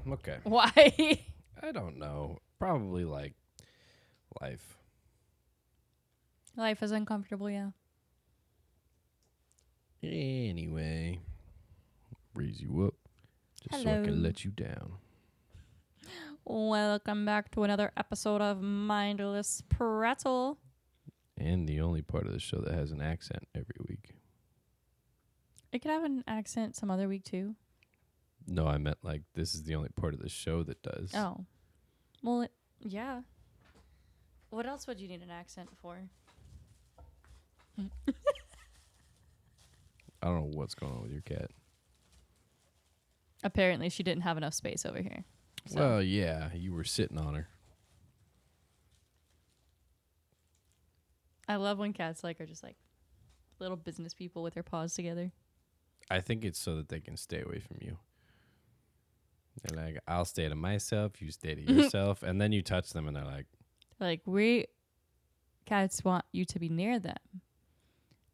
Okay. Why? I don't know. Probably like life. Life is uncomfortable, yeah. Anyway, raise you up just so I Hello. can let you down. Welcome back to another episode of Mindless Prattle. And the only part of the show that has an accent every week. It could have an accent some other week too. No, I meant like this is the only part of the show that does. Oh. Well, yeah. What else would you need an accent for? I don't know what's going on with your cat. Apparently, she didn't have enough space over here. So. Well, yeah, you were sitting on her. I love when cats are just like little business people with their paws together. I think it's so that they can stay away from you. They're like, I'll stay to myself, you stay to yourself, and then you touch them and they're like, Cats want you to be near them,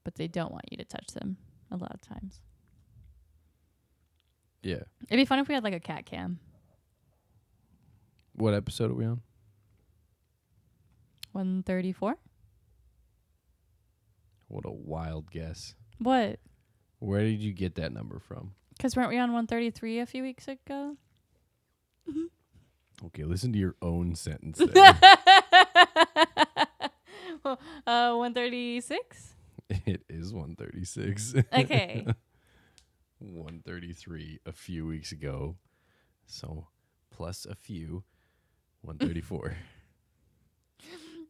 but they don't want you to touch them a lot of times. yeah. It'd be fun if we had like a cat cam. What episode are we on? 134? What a wild guess. What? Where did you get that number from? Because weren't we on 133 a few weeks ago? Okay, listen to your own sentence there. 136? It is 136. Okay. 133 a few weeks ago. So plus a few, 134.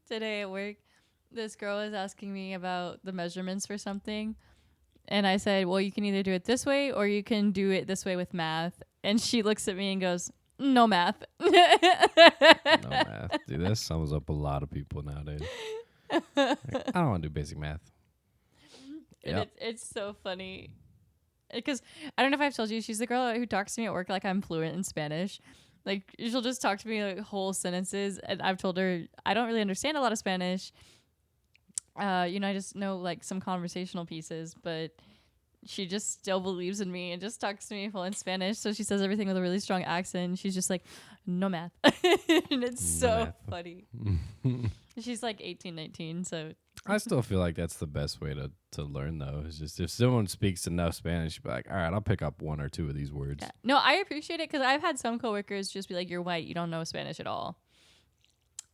Today at work, this girl was asking me about the measurements for something. And I said, well, you can either do it this way or you can do it this way with math. And she looks at me and goes, no math. No math. Dude, that sums up a lot of people nowadays. Like, I don't want to do basic math. And Yep. it's so funny. Because I don't know if I've told you, she's the girl who talks to me at work like I'm fluent in Spanish. Like, she'll just talk to me like whole sentences. And I've told her I don't really understand a lot of Spanish. I just know like some conversational pieces, but she just still believes in me and just talks to me full in Spanish. So she says everything with a really strong accent. She's just like, no math. And it's so funny. She's like 18, 19. So I still feel like that's the best way to learn, though. Is just if someone speaks enough Spanish, you'd be like, all right, I'll pick up one or two of these words. yeah. No, I appreciate it because I've had some coworkers just be like, you're white, you don't know Spanish at all.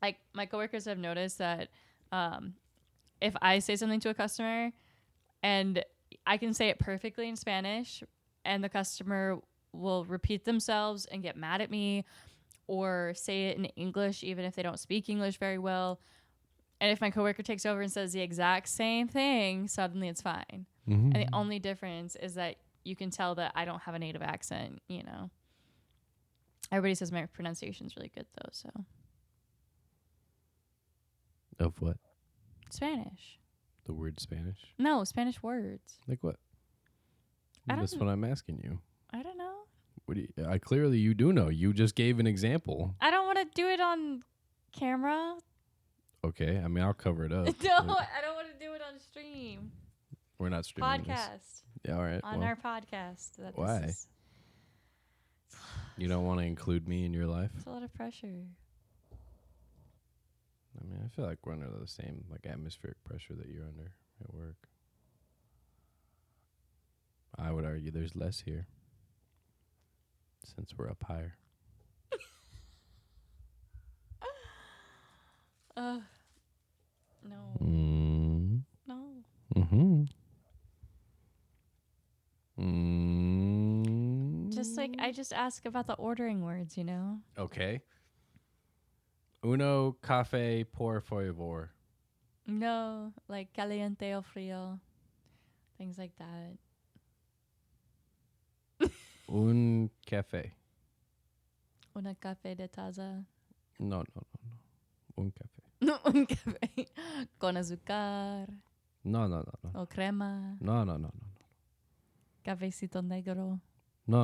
Like, my coworkers have noticed that if I say something to a customer and I can say it perfectly in Spanish and the customer will repeat themselves and get mad at me or say it in English even if they don't speak English very well. And if my coworker takes over and says the exact same thing, suddenly it's fine. Mm-hmm. And the only difference is that you can tell that I don't have a native accent, you know. Everybody says my pronunciation's really good though, so. Of what? Spanish. The word Spanish? No, Spanish words. Like what? I That's don't- what I'm asking you. I don't know. What do you, I clearly you do know. You just gave an example. I don't want to do it on camera. Okay, I mean I'll cover it up. No, I don't want to do it on stream. We're not streaming this. Podcast. Yeah, all right. On well, our podcast. That why? This is, you don't want to include me in your life? it's a lot of pressure. I mean, I feel like we're under the same like atmospheric pressure that you're under at work. I would argue there's less here since we're up higher. No. Mm. No. Mm-hmm. Mm. Just like, I just ask about the ordering words, you know? Okay. Uno café por favor. No, like caliente o frío. Things like that. Un café. Una café de taza. No. Un café. No, un café. Con azúcar. No. O crema. No. Cafecito negro. No.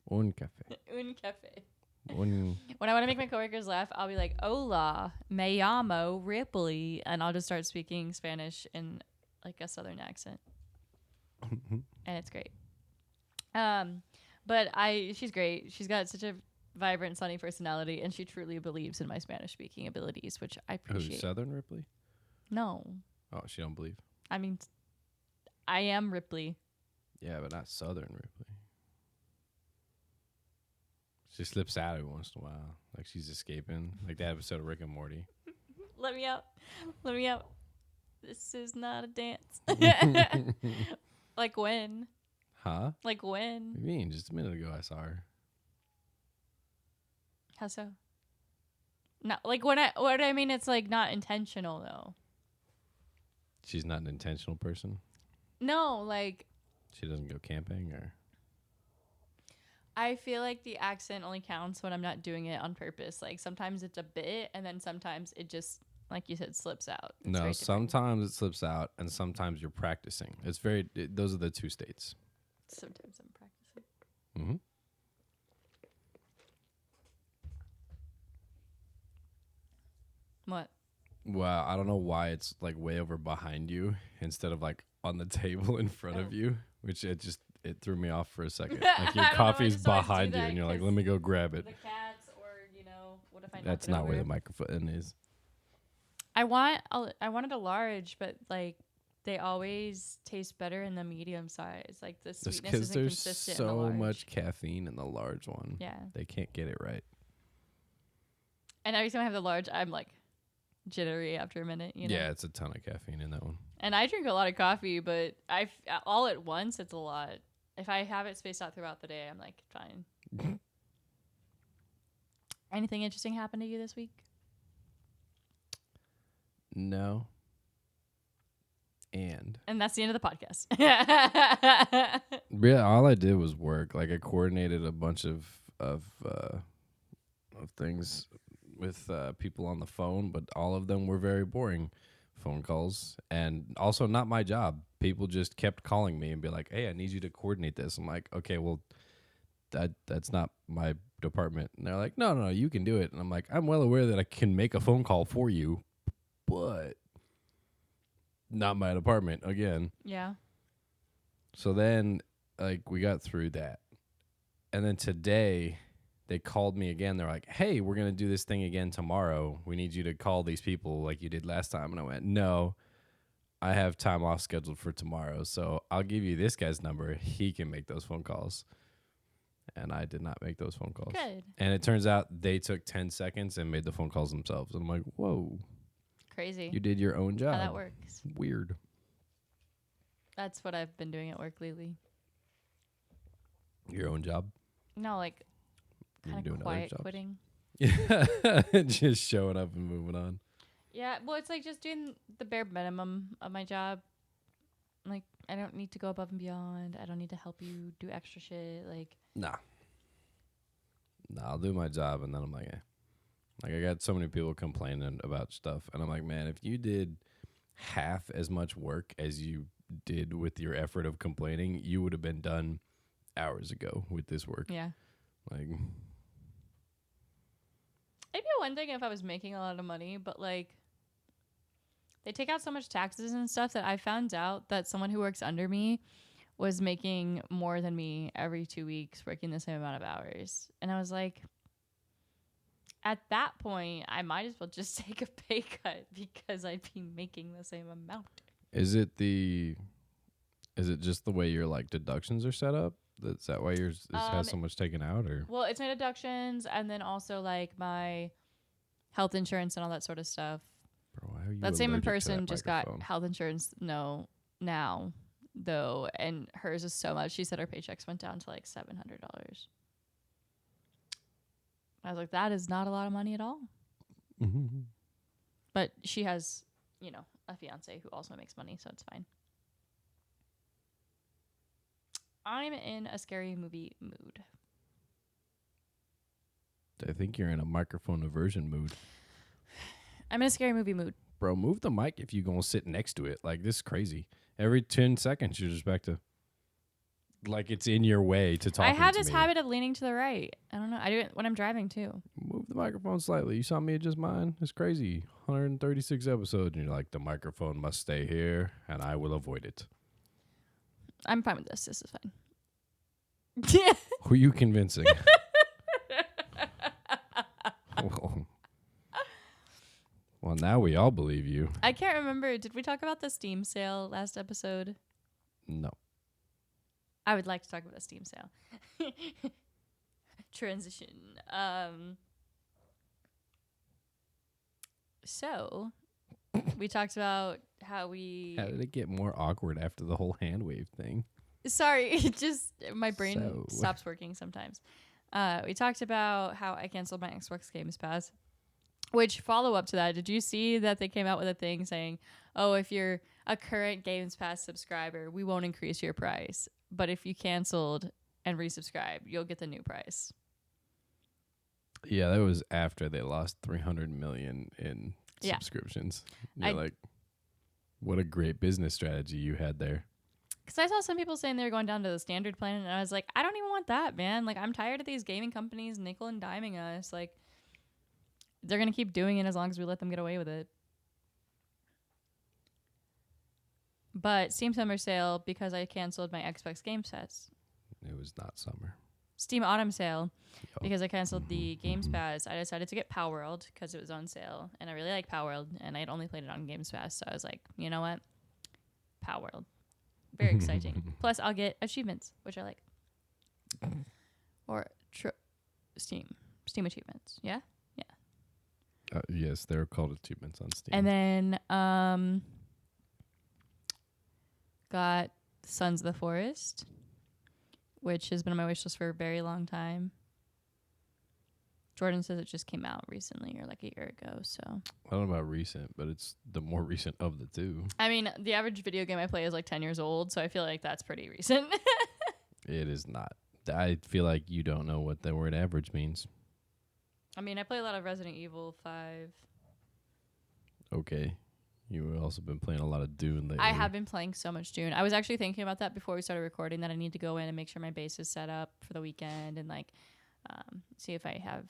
Un café. Un café. Un. When I want to make my coworkers laugh, I'll be like, hola, me llamo Ripley. And I'll just start speaking Spanish in like a southern accent. And it's great. But she's great. She's got such a vibrant, sunny personality, and she truly believes in my Spanish speaking abilities, which I Who's appreciate. Southern Ripley? No, Oh, she don't believe. I mean, I am Ripley. Yeah, but not Southern Ripley. She slips out every once in a while, like she's escaping, like that episode of Rick and Morty. Let me out. Let me out. This is not a dance. Like when? Huh? Like What when? do you mean? Just a minute ago, I saw her. How so? No, like what I mean, it's like not intentional though. She's not an intentional person. No, like She doesn't go camping, or I feel like the accent only counts when I'm not doing it on purpose. Like sometimes it's a bit, and then sometimes it just, like you said, slips out. It's no. very different. Sometimes it slips out, and sometimes you're practicing. It's those are the two states. Sometimes I'm practicing. Mm-hmm. What? Well, I don't know why it's like way over behind you instead of like on the table in front of you, which it threw me off for a second. Like your I don't know, I coffee's just always do behind you, that and you're like, 'cause "Let me go grab it." The cats, or what if I knock That's it not over? where the microphone is. I wanted a large, but like they always taste better in the medium size. Like the Just sweetness because isn't there's consistent in the so large. much caffeine in the large one, Yeah. they can't get it right. And every time I have the large, I'm like jittery after a minute. You know. Yeah, it's a ton of caffeine in that one. And I drink a lot of coffee, but all at once it's a lot. If I have it spaced out throughout the day, I'm like fine. Anything interesting happened to you this week? No. And that's the end of the podcast. yeah, all I did was work. Like I coordinated a bunch of things with people on the phone, but all of them were very boring phone calls, and also not my job. People just kept calling me and be like, "Hey, I need you to coordinate this." I'm like, "Okay, well, that's not my department." And they're like, "No, you can do it." And I'm like, "I'm well aware that I can make a phone call for you, but not my department again." Yeah. So then, like, we got through that. And then today, they called me again. They're like, "Hey, we're going to do this thing again tomorrow. We need you to call these people like you did last time." And I went, "No, I have time off scheduled for tomorrow. So I'll give you this guy's number. He can make those phone calls." And I did not make those phone calls. Good. And it turns out they took 10 seconds and made the phone calls themselves. And I'm like, whoa, Crazy. you did your own job. How that works. Weird. That's what I've been doing at work lately. Your own job? No, like You kind doing of other quiet jobs? quitting. Just showing up and moving on. Yeah, well, it's like just doing the bare minimum of my job. Like, I don't need to go above and beyond. I don't need to help you do extra shit. Like, Nah, I'll do my job, and then I'm like, eh. Like, I got so many people complaining about stuff, and I'm like, man, if you did half as much work as you did with your effort of complaining, you would have been done hours ago with this work. yeah. Like, It'd be one thing if I was making a lot of money, but like, they take out so much taxes and stuff that I found out that someone who works under me was making more than me every 2 weeks working the same amount of hours. And I was like, at that point, I might as well just take a pay cut because I'd be making the same amount. is it just the way your like deductions are set up? Is that why yours has so much taken out, or? Well, it's my deductions and then also like my health insurance and all that sort of stuff. Bro, why are you That same allergic to person that just microphone? got health insurance now though, and hers is so much. She said her paychecks went down to like $700. I was like, that is not a lot of money at all. Mm-hmm. But she has, a fiance who also makes money, so it's fine. I'm in a scary movie mood. I think you're in a microphone aversion mood. I'm in a scary movie mood. Bro, move the mic if you're going to sit next to it. Like, this is crazy. Every 10 seconds, you're just back to, like, it's in your way to talk. I have this habit of leaning to the right. I don't know. I do it when I'm driving, too. Move the microphone slightly. You saw me adjust mine? It's crazy. 136 episodes, and you're like, the microphone must stay here, and I will avoid it. I'm fine with this. This is fine. Who are you convincing? well, well, now we all believe you. I can't remember. Did we talk about the Steam sale last episode? No. I would like to talk about a Steam sale. Transition. So we talked about how we. How did it get more awkward after the whole hand wave thing? Sorry, it just my brain So- stops working sometimes. We talked about how I canceled my Xbox Games Pass. Which follow up to that? Did you see that they came out with a thing saying, "Oh, if you're a current Games Pass subscriber, we won't increase your price, but if you canceled and resubscribed, you'll get the new price." Yeah, that was after they lost 300 million in Yeah. subscriptions. You're I- like, what a great business strategy you had there. Because I saw some people saying they were going down to the standard plan, and I was like, I don't even want that, man. Like, I'm tired of these gaming companies nickel and diming us. Like, they're going to keep doing it as long as we let them get away with it. But Steam Summer Sale, because I canceled my Xbox Game Pass. It was not summer. Steam Autumn Sale, Yo. because I canceled the Games Pass. I decided to get Power World because it was on sale, and I really like Power World, and I had only played it on Games Pass, so I was like, you know what? Power World. Very exciting. Plus, I'll get achievements, which I like. Or Steam achievements. Yeah? Yes, they're called achievements on Steam. And then got Sons of the Forest, which has been on my wish list for a very long time. Jordan says it just came out recently or like a year ago, so. I don't know about recent, but it's the more recent of the two. I mean, the average video game I play is like 10 years old, so I feel like that's pretty recent. It is not. I feel like you don't know what the word average means. I mean, I play a lot of Resident Evil 5. Okay. You've also been playing a lot of Dune lately. I have been playing so much Dune. I was actually thinking about that before we started recording, that I need to go in and make sure my base is set up for the weekend and like see if I have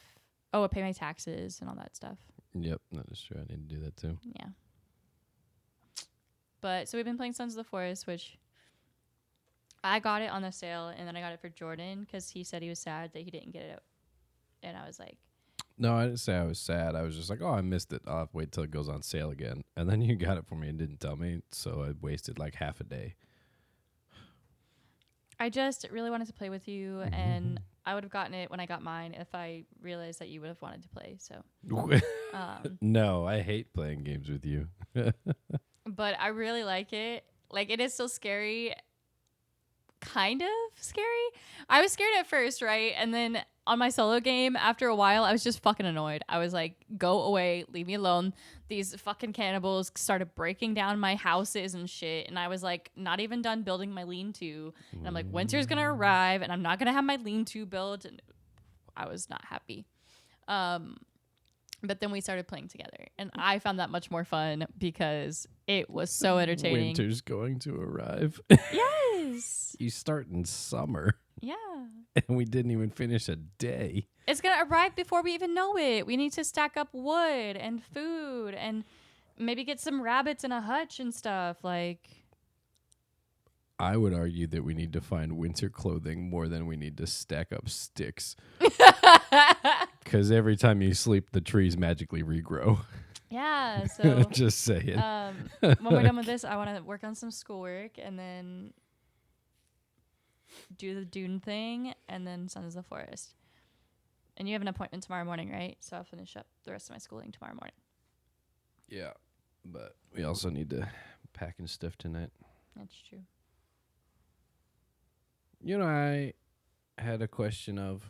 I pay my taxes and all that stuff. Yep, that is true. I need to do that too. Yeah. But so we've been playing Sons of the Forest, which I got it on the sale, and then I got it for Jordan because he said he was sad that he didn't get it. And I was like, No, I didn't say I was sad. I was just like, oh, I missed it. I'll have to wait till it goes on sale again. And then you got it for me and didn't tell me, so I wasted like half a day. I just really wanted to play with you, and I would have gotten it when I got mine if I realized that you would have wanted to play. So, No, I hate playing games with you. but I really like it. Like, it is still scary, kind of scary. I was scared at first, right? And then on my solo game, after a while, I was just fucking annoyed. I was like, go away, leave me alone. These fucking cannibals started breaking down my houses and shit. And I was like, not even done building my lean-to. And I'm like, winter's gonna arrive and I'm not gonna have my lean-to built. And I was not happy. But then we started playing together. And I found that much more fun because it was so entertaining. Winter's going to arrive. Yes. You start in summer. Yeah. And we didn't even finish a day. It's going to arrive before we even know it. We need to stack up wood and food and maybe get some rabbits in a hutch and stuff. Like, I would argue that we need to find winter clothing more than we need to stack up sticks. Because every time you sleep, the trees magically regrow. yeah. So, Just saying. when we're done with this, I want to work on some schoolwork and then do the Dune thing and then Sons of the Forest. And you have an appointment tomorrow morning, right? So I'll finish up the rest of my schooling tomorrow morning. Yeah, but we also need to pack and stuff tonight. That's true. You know, I had a question of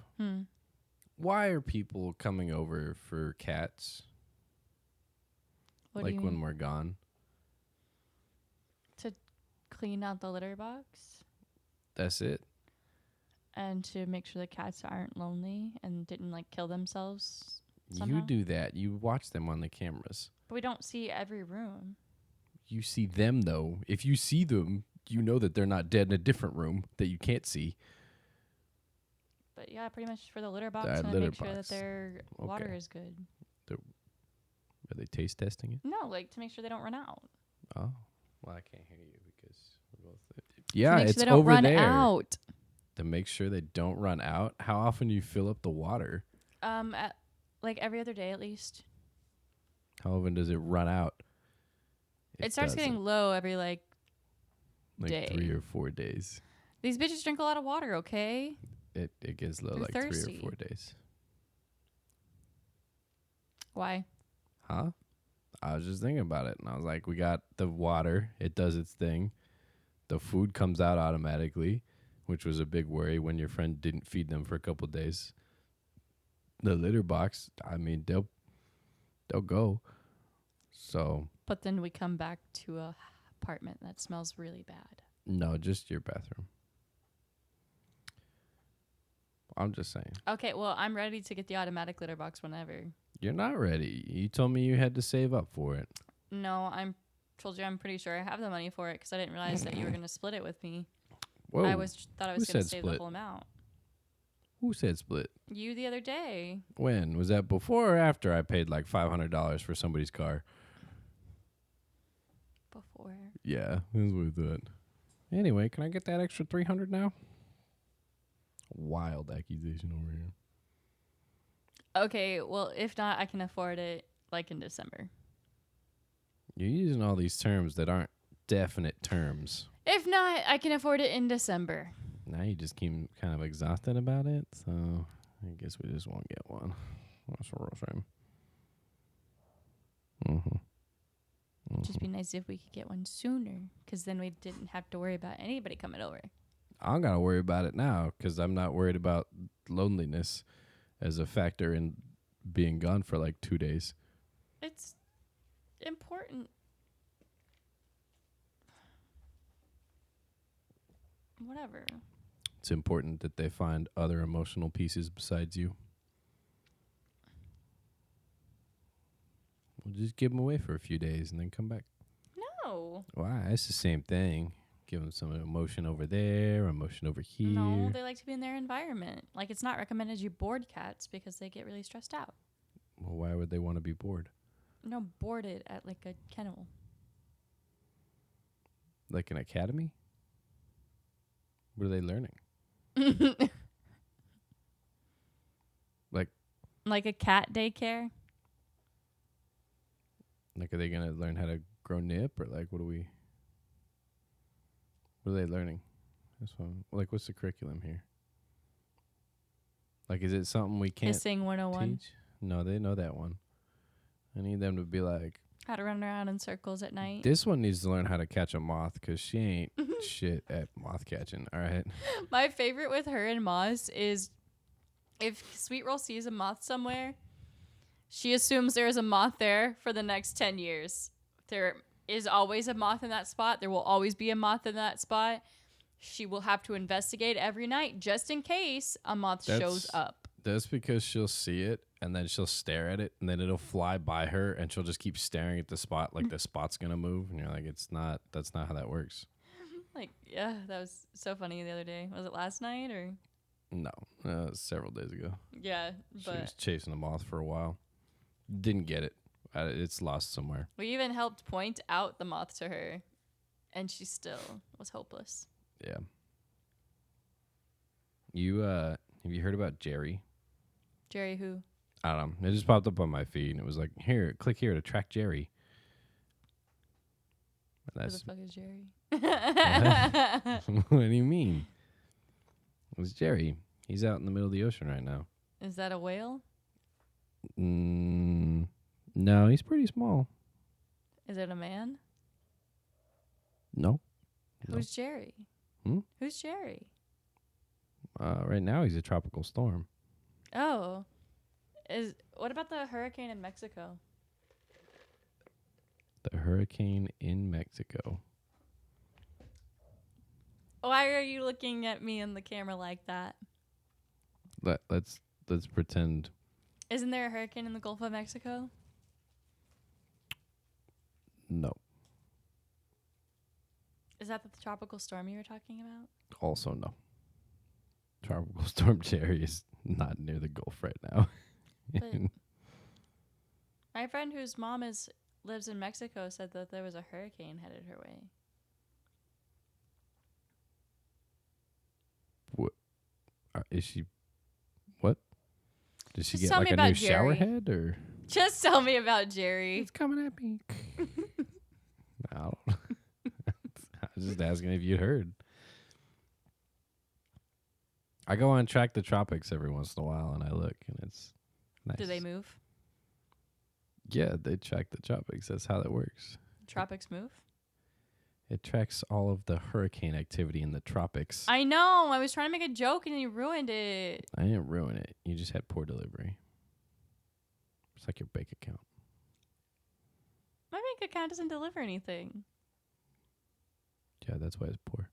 why are people coming over for cats? What do Like you when mean? we're gone? To clean out the litter box That's it? and to make sure the cats aren't lonely and didn't like kill themselves somehow. You do that. You watch them on the cameras. But we don't see every room. You see them, though. If you see them, you know that they're not dead in a different room that you can't see. But yeah, pretty much for the litter box That and to litter make sure that box. their water Okay. is good. Are they taste testing it? No, like to make sure they don't run out. Oh. Well, I can't hear you because we're both... Yeah, to make it's sure they don't over run there. out. to make sure they don't run out? How often do you fill up the water? At, like every other day at least. How often does it run out? It starts doesn't. getting low every like Like day. 3 or 4 days. These bitches drink a lot of water, okay? It gets low They're like thirsty. 3 or 4 days. Why? Huh? I was just thinking about it, and I was like, we got the water. It does its thing. The food comes out automatically, which was a big worry when your friend didn't feed them for a couple days. The litter box, I mean, they'll go. So But then we come back to a apartment that smells really bad. no, just your bathroom. I'm just saying. Okay, well, I'm ready to get the automatic litter box whenever. You're not ready. You told me you had to save up for it. No, told you I'm pretty sure I have the money for it because I didn't realize that you were going to split it with me. Whoa. I thought I was Who going to said save split? the whole amount. Who said split? You the other day. When? Was that before or after I paid like $500 for somebody's car? Before. Yeah, that's what I thought. Anyway, can I get that extra $300 now? Wild accusation over here. Okay, well, if not, I can afford it like in December. You're using all these terms that aren't definite terms. If not, I can afford it in December. Now you just keep kind of exhausted about it, so I guess we just won't get one. That's a real shame. Just be nice if we could get one sooner, because then we didn't have to worry about anybody coming over. I don't gotta worry about it now because I'm not worried about loneliness as a factor in being gone for like 2 days. It's important. Whatever. It's important that they find other emotional pieces besides you. We'll just give them away for a few days and then come back. No. Why? It's the same thing. Give them some emotion over there, emotion over here. No, they like to be in their environment. Like, it's not recommended you board cats because they get really stressed out. Well, why would they want to be bored? No, boarded at like a kennel. Like an academy? What are they learning? Like a cat daycare. Like, are they going to learn how to grow nip or like, what are they learning? That's one. Like, what's the curriculum here? Like, is it something we can't Hissing 101. teach? No, they know that one. I need them to be like, How to run around in circles at night. this one needs to learn how to catch a moth because she ain't shit at moth catching. All right. My favorite with her and Moss is if Sweet Roll sees a moth somewhere, she assumes there is a moth there for the next 10 years. There is always a moth in that spot. There will always be a moth in that spot. She will have to investigate every night just in case a moth shows up. That's because she'll see it and then she'll stare at it and then it'll fly by her and she'll just keep staring at the spot like the spot's going to move. And you're like, that's not how that works. Like, yeah, that was so funny the other day. Was it last night or? No, several days ago. Yeah, She but was chasing a moth for a while. Didn't get it. It's lost somewhere. we even helped point out the moth to her, and she still was hopeless. Yeah. You have you heard about Jerry? Jerry who? I don't know. It just popped up on my feed and it was like, here, click here to track Jerry. Who the fuck is Jerry? What do you mean? It's Jerry. He's out in the middle of the ocean right now. Is that a whale? No, he's pretty small. Is it a man? No. Who's Jerry? Hmm? Who's Jerry? Right now he's a tropical storm. Oh. What about the hurricane in Mexico? The hurricane in Mexico. Why are you looking at me in the camera like that? Let's pretend. Isn't there a hurricane in the Gulf of Mexico? No. Is that the tropical storm you were talking about? Also no. Tropical storm Jerry is not near the Gulf right now. But my friend whose mom lives in Mexico said that there was a hurricane headed her way. Is she? What? Did she Just get tell like me a about new shower Jerry. head or? Just tell me about Jerry. It's coming at me. I don't. I was just asking if you'd heard. I go on Track the Tropics every once in a while, and I look, and it's nice. Do they move? Yeah, they track the tropics. That's how that works. Tropics move? It tracks all of the hurricane activity in the tropics. I know. I was trying to make a joke and you ruined it. I didn't ruin it. You just had poor delivery. It's like your bank account. My bank account doesn't deliver anything. Yeah, that's why it's poor.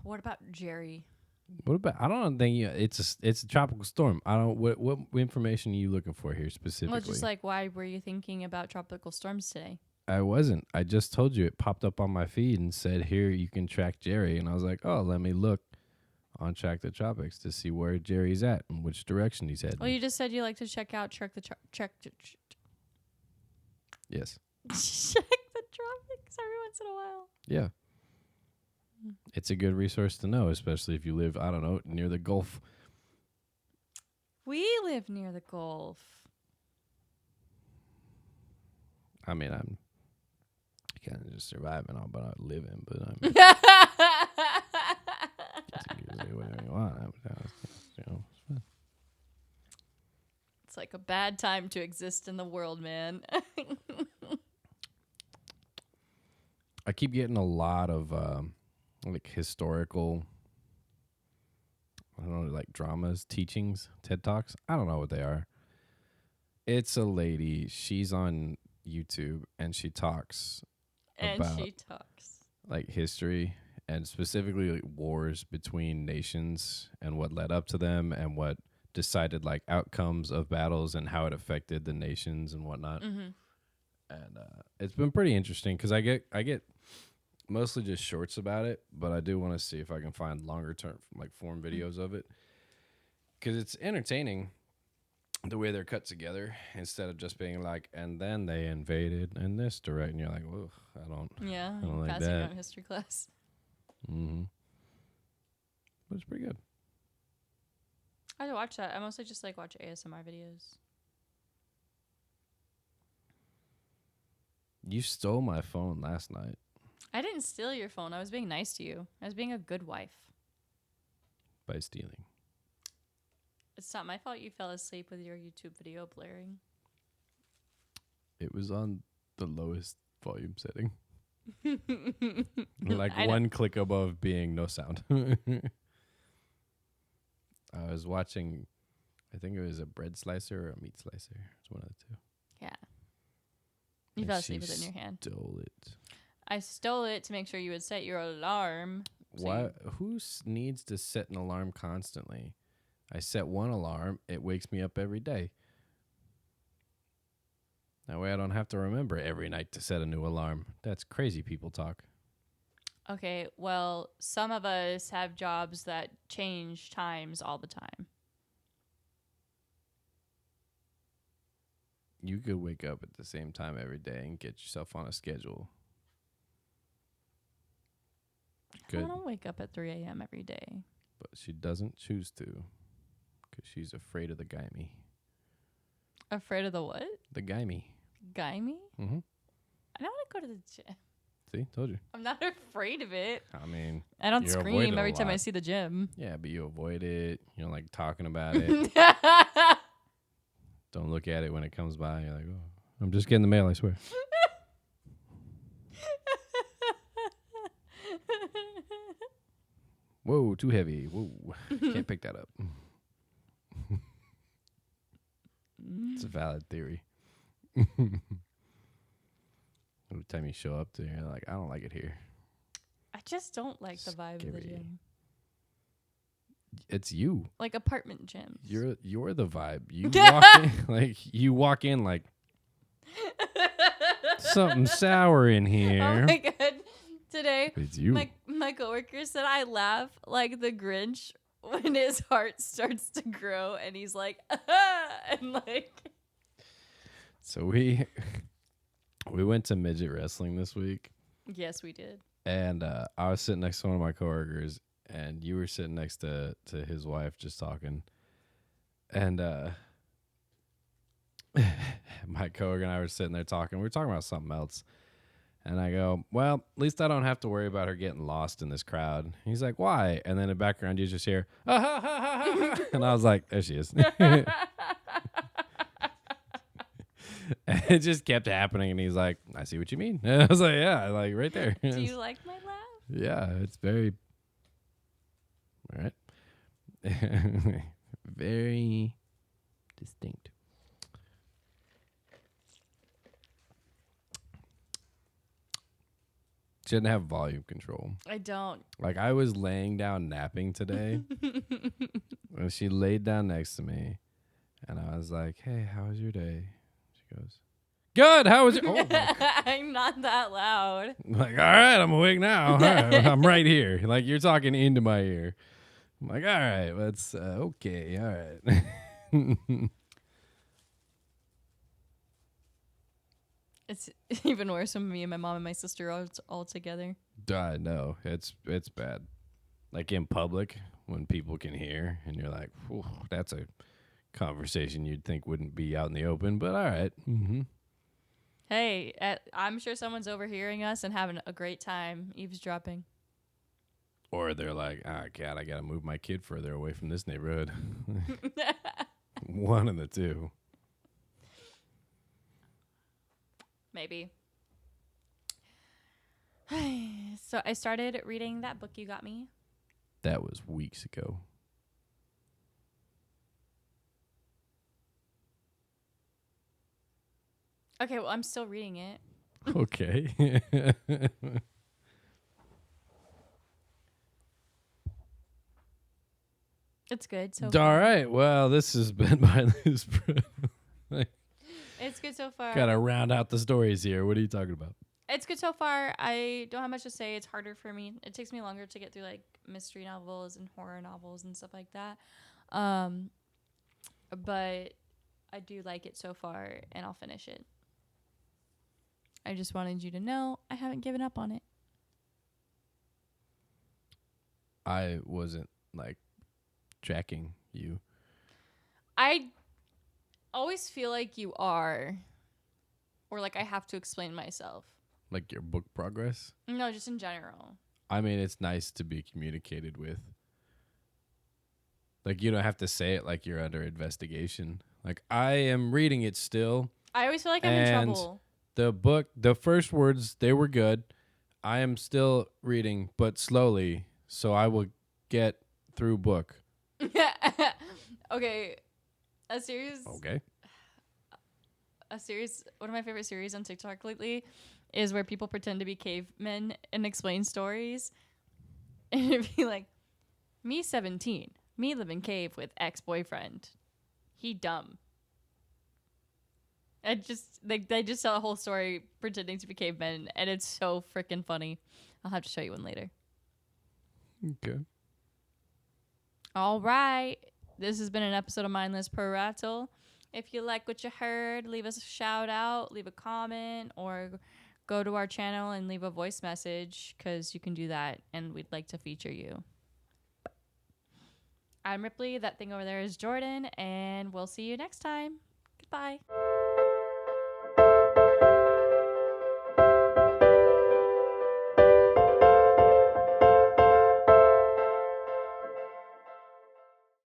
What about Jerry? What about? I don't think it's a tropical storm. I don't. What information are you looking for here specifically? Well, just like, why were you thinking about tropical storms today? I wasn't. I just told you it popped up on my feed and said, "Here you can track Jerry," and I was like, "Oh, let me look on Track the Tropics to see where Jerry's at and which direction he's heading." Well, you just said you like to check out Yes. check the tropics every once in a while. Yeah. It's a good resource to know, especially if you live, I don't know, near the Gulf. We live near the Gulf. I mean, I'm kind of just surviving on what I live in, but I'm you can say whatever you want. You know, it's fine. It's like a bad time to exist in the world, man. I keep getting a lot of like historical, I don't know, like dramas, teachings, TED Talks. I don't know what they are. It's a lady. She's on YouTube and she talks about like history and specifically like wars between nations and what led up to them and what decided like outcomes of battles and how it affected the nations and whatnot. Mm-hmm. And it's been pretty interesting because I get mostly just shorts about it, but I do want to see if I can find longer term like form videos of it because it's entertaining the way they're cut together instead of just being like, and then they invaded in this direction. You're like, well, I don't like passing that. out in history class. Mm-hmm. But it's pretty good. I watch that. I mostly just like watch ASMR videos. You stole my phone last night. I didn't steal your phone. I was being nice to you. I was being a good wife. By stealing. It's not my fault you fell asleep with your YouTube video blaring. It was on the lowest volume setting. Like one click above being no sound. I was watching, I think it was a bread slicer or a meat slicer. It's one of the two. Yeah. You fell asleep with it in your hand. Stole it. I stole it to make sure you would set your alarm. Why? Who needs to set an alarm constantly? I set one alarm. It wakes me up every day. That way I don't have to remember every night to set a new alarm. That's crazy people talk. Okay, well, some of us have jobs that change times all the time. You could wake up at the same time every day and get yourself on a schedule. I don't want to wake up at 3 a.m. every day. But she doesn't choose to because she's afraid of the gymie. Afraid of the what? The gymie. Gymie? Mm-hmm. I don't want to go to the gym. See, told you. I'm not afraid of it. I mean, I don't you scream avoid it every a time I lot. see the gym. Yeah, but you avoid it. You don't like talking about it. Don't look at it when it comes by. You're like, oh, I'm just getting the mail, I swear. Whoa, too heavy. Whoa. Can't pick that up. It's a valid theory. Every time you show up there, you're like, I don't like it here. I just don't like the vibe of the Scary. gym. It's you. Like apartment gyms. You're the vibe. You walk in like something sour in here. Oh my god. Today, It's you. my coworker said I laugh like the Grinch when his heart starts to grow and he's like, and like. So we We went to midget wrestling this week, Yes, we did. and I was sitting next to one of my coworkers, and you were sitting next to his wife, just talking, and my coworker and I were sitting there talking. We were talking about something else. And I go, well, at least I don't have to worry about her getting lost in this crowd. He's like, why? And then in the background, you just hear, ah, ha, ha, ha, ha. And I was like, there she is. And it just kept happening. And he's like, I see what you mean. And I was like, yeah, like right there. Do you like my laugh? Yeah, it's very, all right. Very distinct. She didn't have volume control. I don't. Like, I was laying down napping today, and she laid down next to me, and I was like, hey, how was your day? She goes, good, how was your... Oh, I'm not that loud. I'm like, all right, I'm awake now. All right, I'm right here. Like, you're talking into my ear. I'm like, all right, let's... okay, all right. It's even worse when me and my mom and my sister are all together. I know. It's bad. Like, in public, when people can hear, and you're like, that's a conversation you'd think wouldn't be out in the open, but all right. Mm-hmm. Hey, I'm sure someone's overhearing us and having a great time eavesdropping. Or they're like, God, I got to move my kid further away from this neighborhood. One of the two. Maybe. So I started reading that book you got me. That was weeks ago. Okay, well, I'm still reading it. Okay. It's good so All far. right. Well, this has been Mindless Prattle. It's good so far. Gotta round out the stories here. What are you talking about? It's good so far. I don't have much to say. It's harder for me. It takes me longer to get through like mystery novels and horror novels and stuff like that. But I do like it so far, and I'll finish it. I just wanted you to know I haven't given up on it. I wasn't like tracking you. I always feel like you are, or like I have to explain myself. Like your book progress? No, just in general. I mean, it's nice to be communicated with. Like, you don't have to say it like you're under investigation. Like, I am reading it still. I always feel like I'm in trouble. The book, the first words, they were good. I am still reading, but slowly, so I will get through book. Okay. A series. Okay. One of my favorite series on TikTok lately is where people pretend to be cavemen and explain stories. And it'd be like, me 17, me live in cave with ex-boyfriend. He dumb. They just tell a whole story pretending to be cavemen, and it's so freaking funny. I'll have to show you one later. Okay. All right. This has been an episode of Mindless Prattle. If you like what you heard, leave us a shout out, leave a comment, or go to our channel and leave a voice message, because you can do that, and we'd like to feature you. I'm Ripley. That thing over there is Jordan, and we'll see you next time. Goodbye.